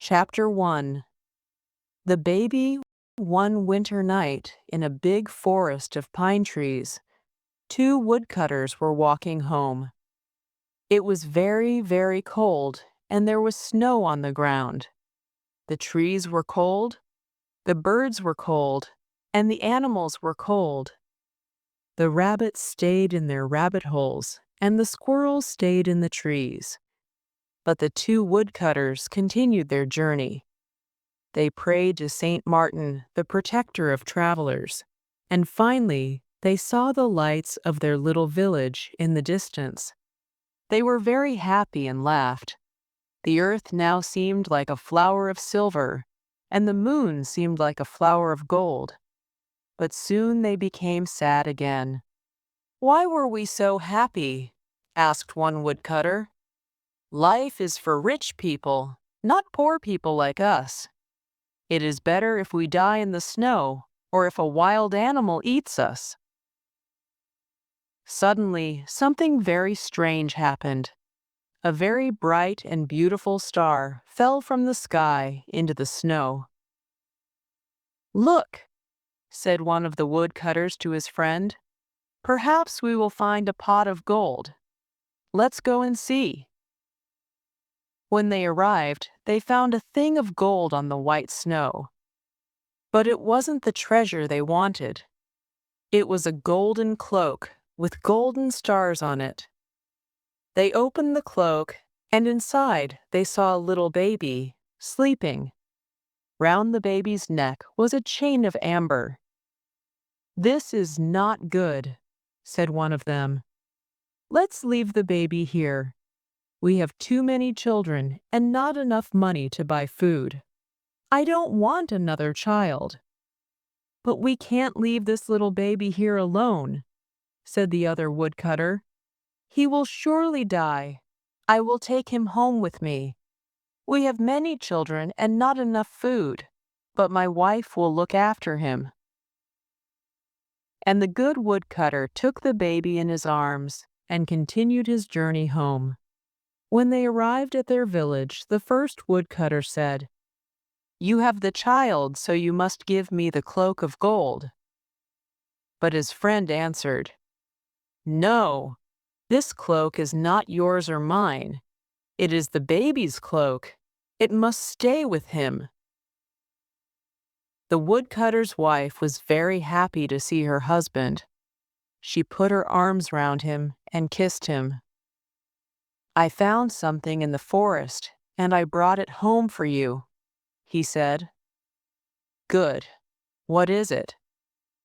Chapter 1. The baby. One winter night, in a big forest of pine trees, two woodcutters were walking home. It was very, very cold, and there was snow on the ground. The trees were cold, the birds were cold, and the animals were cold. The rabbits stayed in their rabbit holes, and the squirrels stayed in the trees. But the two woodcutters continued their journey. They prayed to Saint Martin, the protector of travelers, and finally they saw the lights of their little village in the distance. They were very happy and laughed. The earth now seemed like a flower of silver, and the moon seemed like a flower of gold. But soon they became sad again. "Why were we so happy?" asked one woodcutter. "Life is for rich people, not poor people like us. It is better if we die in the snow, or if a wild animal eats us." Suddenly, something very strange happened. A very bright and beautiful star fell from the sky into the snow. "Look," said one of the woodcutters to his friend. "Perhaps we will find a pot of gold. Let's go and see." When they arrived, they found a thing of gold on the white snow. But it wasn't the treasure they wanted. It was a golden cloak with golden stars on it. They opened the cloak, and inside they saw a little baby, sleeping. Round the baby's neck was a chain of amber. "This is not good," said one of them. "Let's leave the baby here. We have too many children and not enough money to buy food. I don't want another child." "But we can't leave this little baby here alone," said the other woodcutter. "He will surely die. I will take him home with me. We have many children and not enough food, but my wife will look after him." And the good woodcutter took the baby in his arms and continued his journey home. When they arrived at their village, the first woodcutter said, "You have the child, so you must give me the cloak of gold." But his friend answered, "No, this cloak is not yours or mine. It is the baby's cloak. It must stay with him." The woodcutter's wife was very happy to see her husband. She put her arms round him and kissed him. "I found something in the forest, and I brought it home for you," he said. "Good. What is it?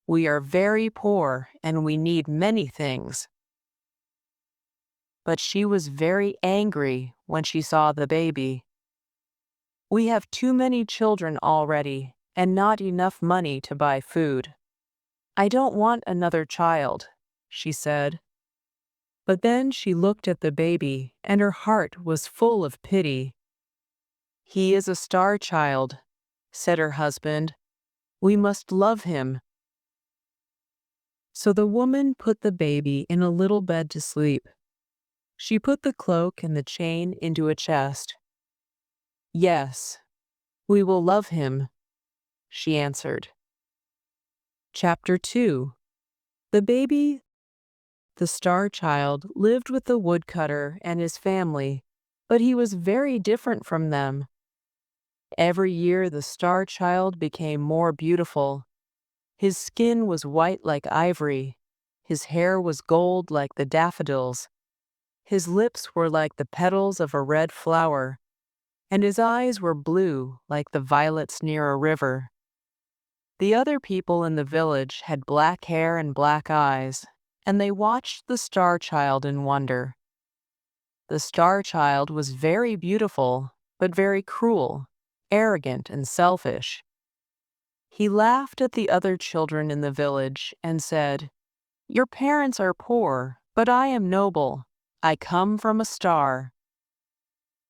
We are very poor, and we need many things." But she was very angry when she saw the baby. "We have too many children already, and not enough money to buy food. I don't want another child," she said. But then she looked at the baby, and her heart was full of pity. "He is a star child," said her husband. "We must love him." So the woman put the baby in a little bed to sleep. She put the cloak and the chain into a chest. "Yes, we will love him," she answered. Chapter 2. The baby. The star child lived with the woodcutter and his family, but he was very different from them. Every year the star child became more beautiful. His skin was white like ivory. His hair was gold like the daffodils. His lips were like the petals of a red flower, and his eyes were blue like the violets near a river. The other people in the village had black hair and black eyes, and they watched the star child in wonder. The star child was very beautiful, but very cruel, arrogant, and selfish. He laughed at the other children in the village and said, "Your parents are poor, but I am noble. I come from a star."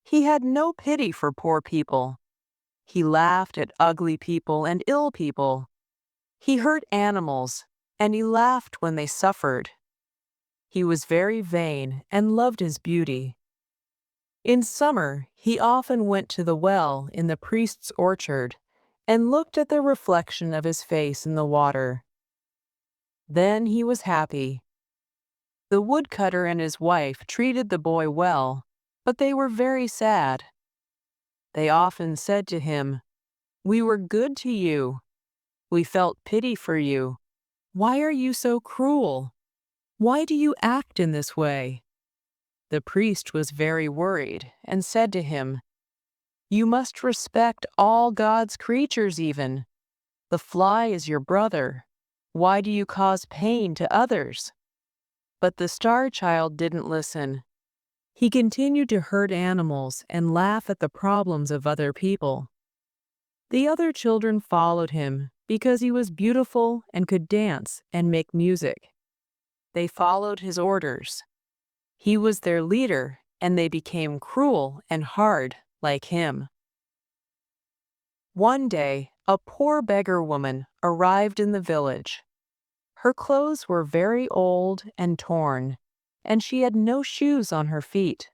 He had no pity for poor people. He laughed at ugly people and ill people. He hurt animals, and he laughed when they suffered. He was very vain and loved his beauty. In summer, he often went to the well in the priest's orchard and looked at the reflection of his face in the water. Then he was happy. The woodcutter and his wife treated the boy well, but they were very sad. They often said to him, "We were good to you. We felt pity for you. Why are you so cruel? Why do you act in this way?" The priest was very worried and said to him, "You must respect all God's creatures even. The fly is your brother. Why do you cause pain to others?" But the star child didn't listen. He continued to hurt animals and laugh at the problems of other people. The other children followed him because he was beautiful and could dance and make music. They followed his orders. He was their leader, and they became cruel and hard like him. One day, a poor beggar woman arrived in the village. Her clothes were very old and torn, and she had no shoes on her feet.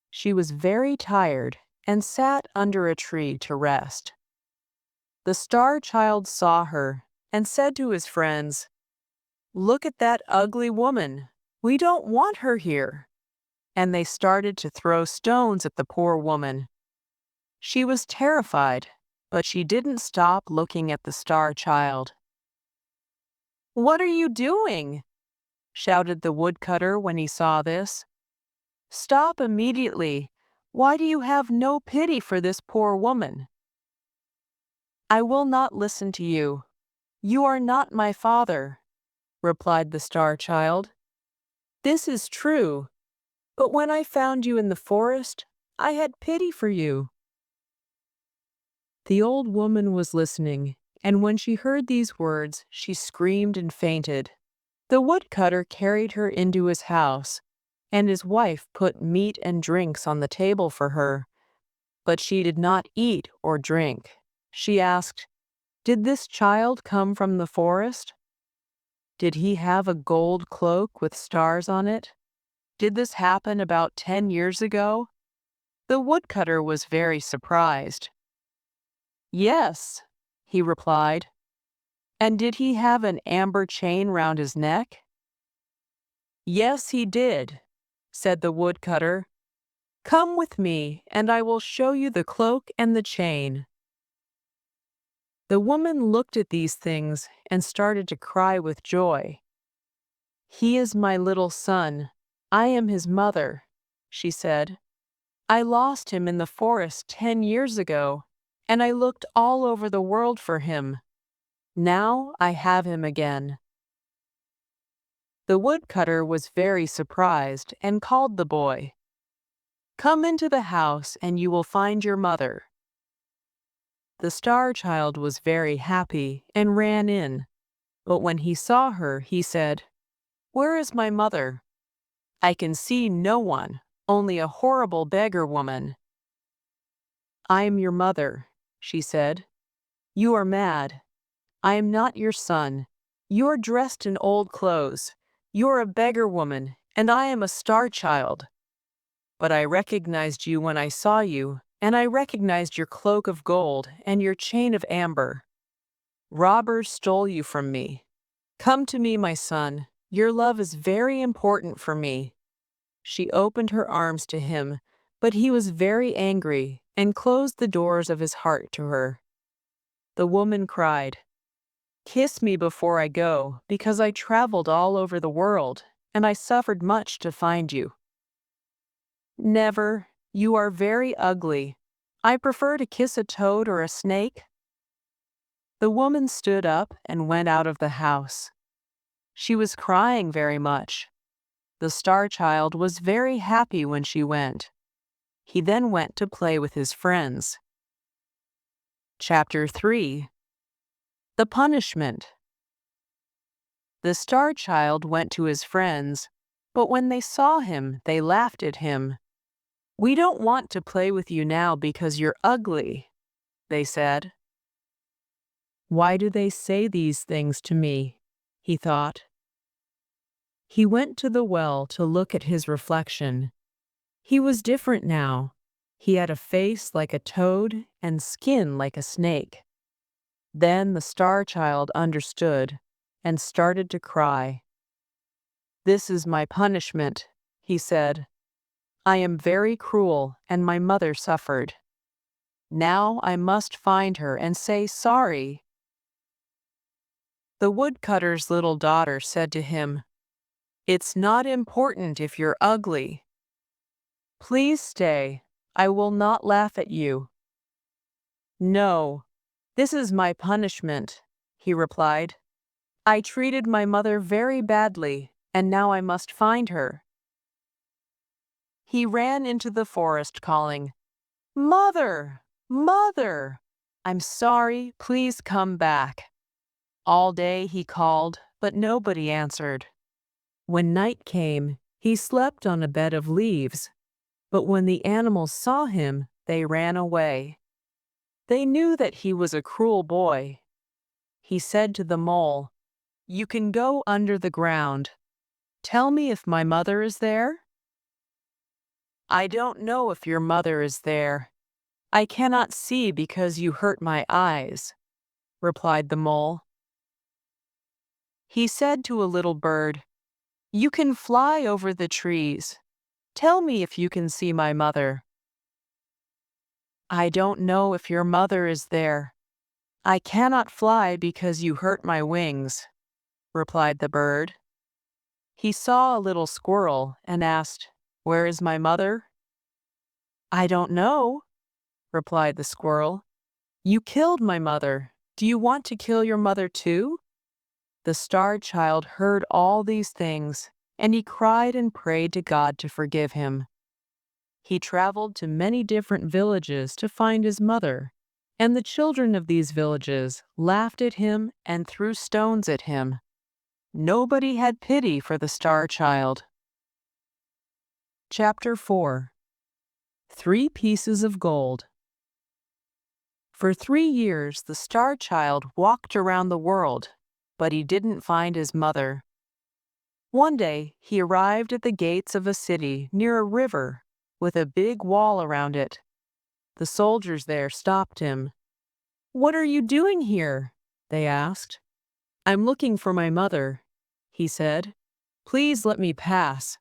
She was very tired and sat under a tree to rest. The star child saw her and said to his friends, "Look at that ugly woman. We don't want her here." And they started to throw stones at the poor woman. She was terrified, but she didn't stop looking at the star child. "What are you doing?" shouted the woodcutter when he saw this. "Stop immediately. Why do you have no pity for this poor woman?" "I will not listen to you. You are not my father," replied the star child. "This is true, but when I found you in the forest, I had pity for you." The old woman was listening, and when she heard these words, she screamed and fainted. The woodcutter carried her into his house, and his wife put meat and drinks on the table for her. But she did not eat or drink. She asked, "Did this child come from the forest? Did he have a gold cloak with stars on it? Did this happen about 10 years ago?" The woodcutter was very surprised. "Yes," he replied. "And did he have an amber chain round his neck?" "Yes, he did," said the woodcutter. "Come with me, and I will show you the cloak and the chain." The woman looked at these things and started to cry with joy. "He is my little son. I am his mother," she said. "I lost him in the forest 10 years ago, and I looked all over the world for him. Now I have him again." The woodcutter was very surprised and called the boy. "Come into the house and you will find your mother." The star child was very happy and ran in, but when he saw her, he said, "Where is my mother? I can see no one, only a horrible beggar woman." "I am your mother," she said. "You are mad. I am not your son. You are dressed in old clothes. You are a beggar woman, and I am a star child. But I recognized you when I saw you, and I recognized your cloak of gold and your chain of amber. Robbers stole you from me. Come to me, my son. Your love is very important for me." She opened her arms to him, but he was very angry and closed the doors of his heart to her. The woman cried, "Kiss me before I go, because I traveled all over the world, and I suffered much to find you." "Never. You are very ugly. I prefer to kiss a toad or a snake." The woman stood up and went out of the house. She was crying very much. The star child was very happy when she went. He then went to play with his friends. Chapter 3. The Punishment. The star child went to his friends, but when they saw him, they laughed at him. "We don't want to play with you now because you're ugly," they said. "Why do they say these things to me?" he thought. He went to the well to look at his reflection. He was different now. He had a face like a toad and skin like a snake. Then the star child understood and started to cry. "This is my punishment," he said. "I am very cruel, and my mother suffered. Now I must find her and say sorry." The woodcutter's little daughter said to him, "It's not important if you're ugly. Please stay. I will not laugh at you." "No, this is my punishment," he replied. "I treated my mother very badly, and now I must find her." He ran into the forest calling, "Mother! Mother! I'm sorry, please come back." All day he called, but nobody answered. When night came, he slept on a bed of leaves, but when the animals saw him, they ran away. They knew that he was a cruel boy. He said to the mole, "You can go under the ground. Tell me if my mother is there." "I don't know if your mother is there. I cannot see because you hurt my eyes," replied the mole. He said to a little bird, "You can fly over the trees. Tell me if you can see my mother." "I don't know if your mother is there. I cannot fly because you hurt my wings," replied the bird. He saw a little squirrel and asked, "Where is my mother?" "I don't know," replied the squirrel. "You killed my mother. Do you want to kill your mother too?" The star child heard all these things, and he cried and prayed to God to forgive him. He traveled to many different villages to find his mother, and the children of these villages laughed at him and threw stones at him. Nobody had pity for the star child. Chapter 4. 3 Pieces of Gold. For 3 years the star child walked around the world, but he didn't find his mother. One day he arrived at the gates of a city near a river with a big wall around it. The soldiers there stopped him. "What are you doing here?" they asked. "I'm looking for my mother," he said. "Please let me pass.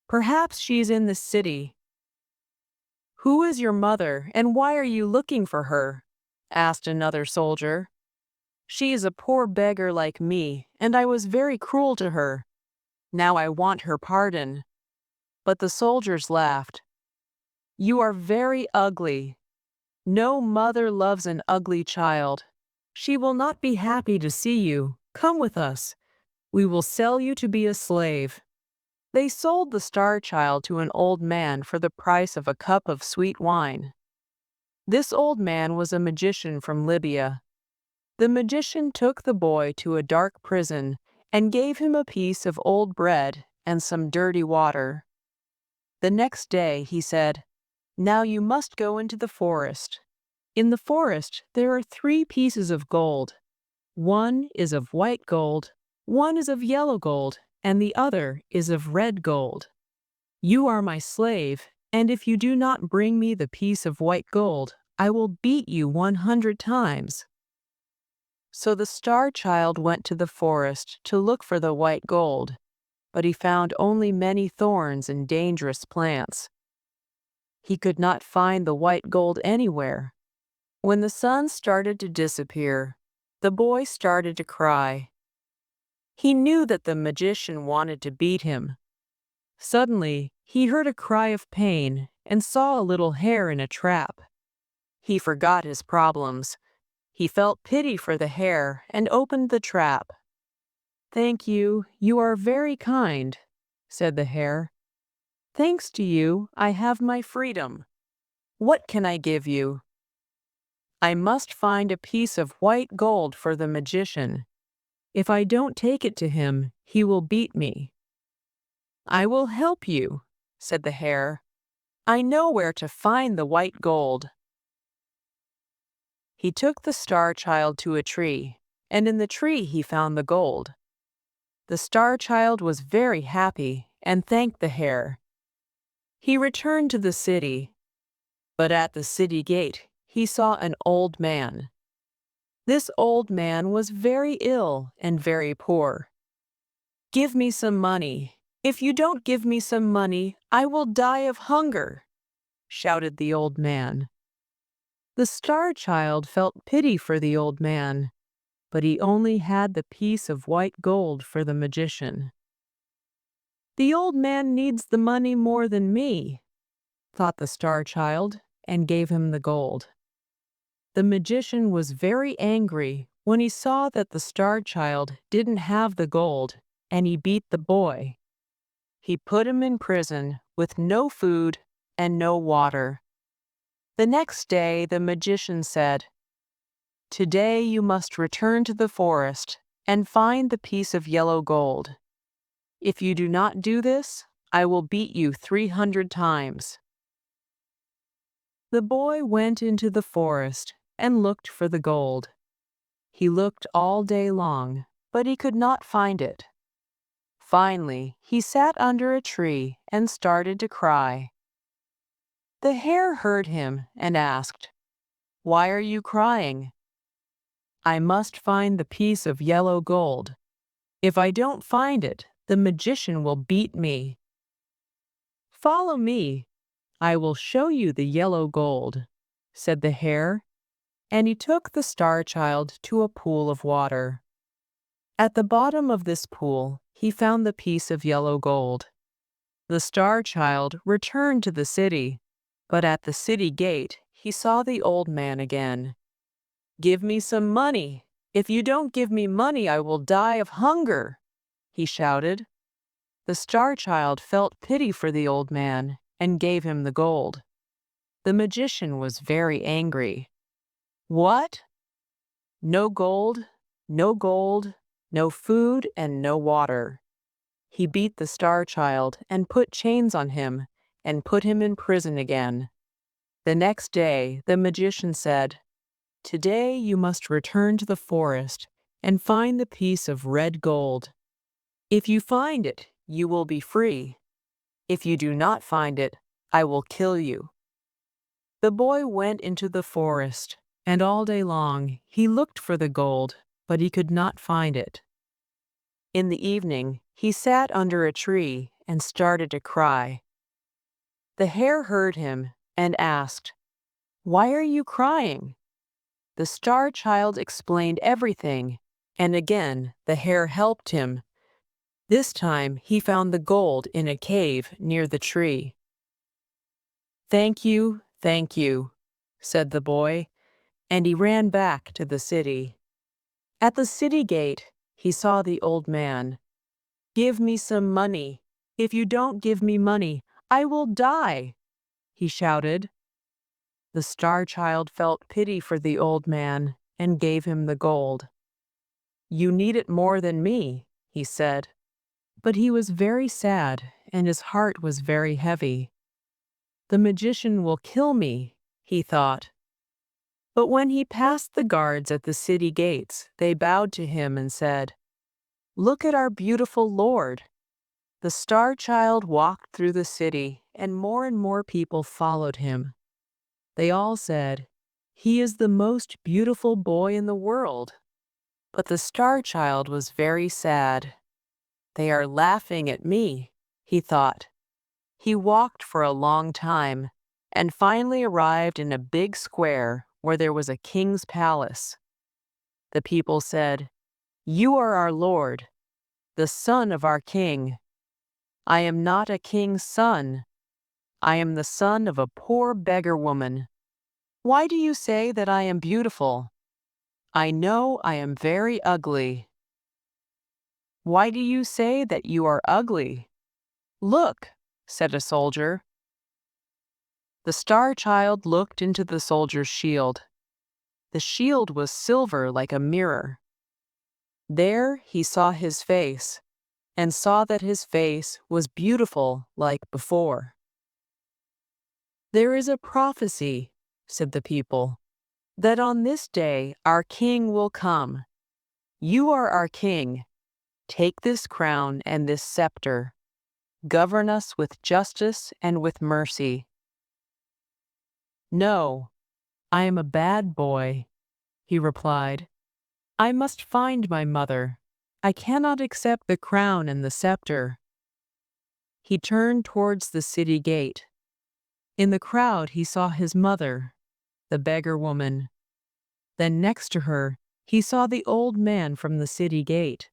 Perhaps she's in the city." "Who is your mother, and why are you looking for her?" asked another soldier. "She is a poor beggar like me, and I was very cruel to her. Now I want her pardon." But the soldiers laughed. "You are very ugly. No mother loves an ugly child. She will not be happy to see you. Come with us. We will sell you to be a slave." They sold the star child to an old man for the price of a cup of sweet wine. This old man was a magician from Libya. The magician took the boy to a dark prison and gave him a piece of old bread and some dirty water. The next day he said, "Now you must go into the forest. In the forest there are 3 pieces of gold. One is of white gold, one is of yellow gold, and the other is of red gold. You are my slave, and if you do not bring me the piece of white gold, I will beat you 100 times." So the star child went to the forest to look for the white gold, but he found only many thorns and dangerous plants. He could not find the white gold anywhere. When the sun started to disappear, the boy started to cry. He knew that the magician wanted to beat him. Suddenly, he heard a cry of pain and saw a little hare in a trap. He forgot his problems. He felt pity for the hare and opened the trap. "Thank you, you are very kind," said the hare. "Thanks to you, I have my freedom. What can I give you?" "I must find a piece of white gold for the magician. If I don't take it to him, he will beat me." "I will help you," said the hare. "I know where to find the white gold." He took the star child to a tree, and in the tree he found the gold. The star child was very happy and thanked the hare. He returned to the city, but at the city gate he saw an old man. This old man was very ill and very poor. "Give me some money. If you don't give me some money, I will die of hunger," shouted the old man. The star child felt pity for the old man, but he only had the piece of white gold for the magician. "The old man needs the money more than me," thought the star child, and gave him the gold. The magician was very angry when he saw that the star child didn't have the gold, and he beat the boy. He put him in prison with no food and no water. The next day the magician said, "Today you must return to the forest and find the piece of yellow gold. If you do not do this, I will beat you 300 times." The boy went into the forest and looked for the gold. He looked all day long, but he could not find it. Finally, he sat under a tree and started to cry. The hare heard him and asked, "Why are you crying?" "I must find the piece of yellow gold. If I don't find it, the magician will beat me." "Follow me. I will show you the yellow gold," said the hare, and he took the star child to a pool of water. At the bottom of this pool, he found the piece of yellow gold. The star child returned to the city, but at the city gate he saw the old man again. "Give me some money. If you don't give me money, I will die of hunger," he shouted. The star child felt pity for the old man and gave him the gold. The magician was very angry. "What? No gold, no gold, no food, and no water." He beat the star child and put chains on him and put him in prison again. The next day, the magician said, "Today you must return to the forest and find the piece of red gold. If you find it, you will be free. If you do not find it, I will kill you." The boy went into the forest, and all day long he looked for the gold, but he could not find it. In the evening, he sat under a tree and started to cry. The hare heard him and asked, "Why are you crying?" The star child explained everything, and again the hare helped him. This time he found the gold in a cave near the tree. Thank you," said the boy, and he ran back to the city. At the city gate, he saw the old man. "Give me some money. If you don't give me money, I will die," he shouted. The star child felt pity for the old man and gave him the gold. "You need it more than me," he said. But he was very sad, and his heart was very heavy. "The magician will kill me," he thought. But when he passed the guards at the city gates, they bowed to him and said, "Look at our beautiful Lord." The star child walked through the city, and more people followed him. They all said, "He is the most beautiful boy in the world." But the star child was very sad. "They are laughing at me," he thought. He walked for a long time, and finally arrived in a big square where there was a king's palace. The people said, "You are our lord, the son of our king." "I am not a king's son. I am the son of a poor beggar woman. Why do you say that I am beautiful? I know I am very ugly." "Why do you say that you are ugly?" "Look," said a soldier. The star child looked into the soldier's shield. The shield was silver like a mirror. There he saw his face, and saw that his face was beautiful like before. "There is a prophecy," said the people, "that on this day our king will come. You are our king. Take this crown and this scepter." Govern us with justice and with mercy." "No, I am a bad boy," he replied. "I must find my mother. I cannot accept the crown and the scepter." He turned towards the city gate. In the crowd he saw his mother, the beggar woman. Then next to her, he saw the old man from the city gate.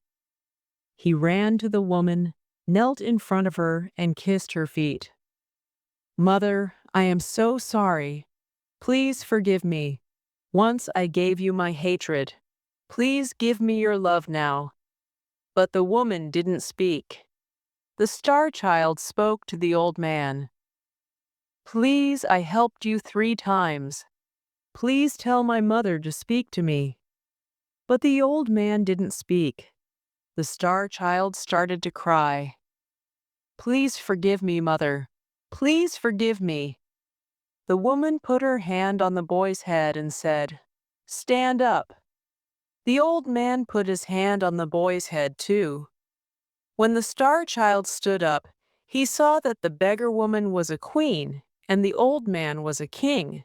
He ran to the woman, knelt in front of her, and kissed her feet. "Mother, I am so sorry. Please forgive me. Once I gave you my hatred. Please give me your love now." But the woman didn't speak. The star child spoke to the old man. "Please, I helped you 3 times. Please tell my mother to speak to me." But the old man didn't speak. The star child started to cry. "Please forgive me, mother. Please forgive me." The woman put her hand on the boy's head and said, "Stand up." The old man put his hand on the boy's head too. When the star child stood up, he saw that the beggar woman was a queen and the old man was a king.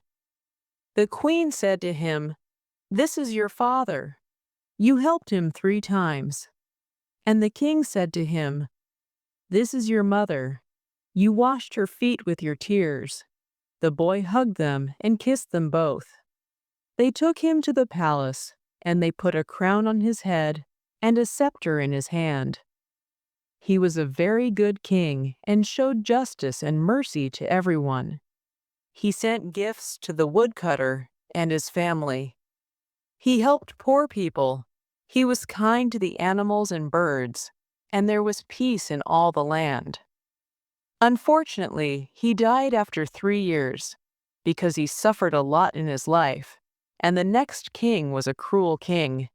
The queen said to him, "This is your father. You helped him 3 times." And the king said to him, "This is your mother. You washed her feet with your tears." The boy hugged them and kissed them both. They took him to the palace, and they put a crown on his head and a scepter in his hand. He was a very good king and showed justice and mercy to everyone. He sent gifts to the woodcutter and his family. He helped poor people. He was kind to the animals and birds, and there was peace in all the land. Unfortunately, he died after 3 years because he suffered a lot in his life, and the next king was a cruel king.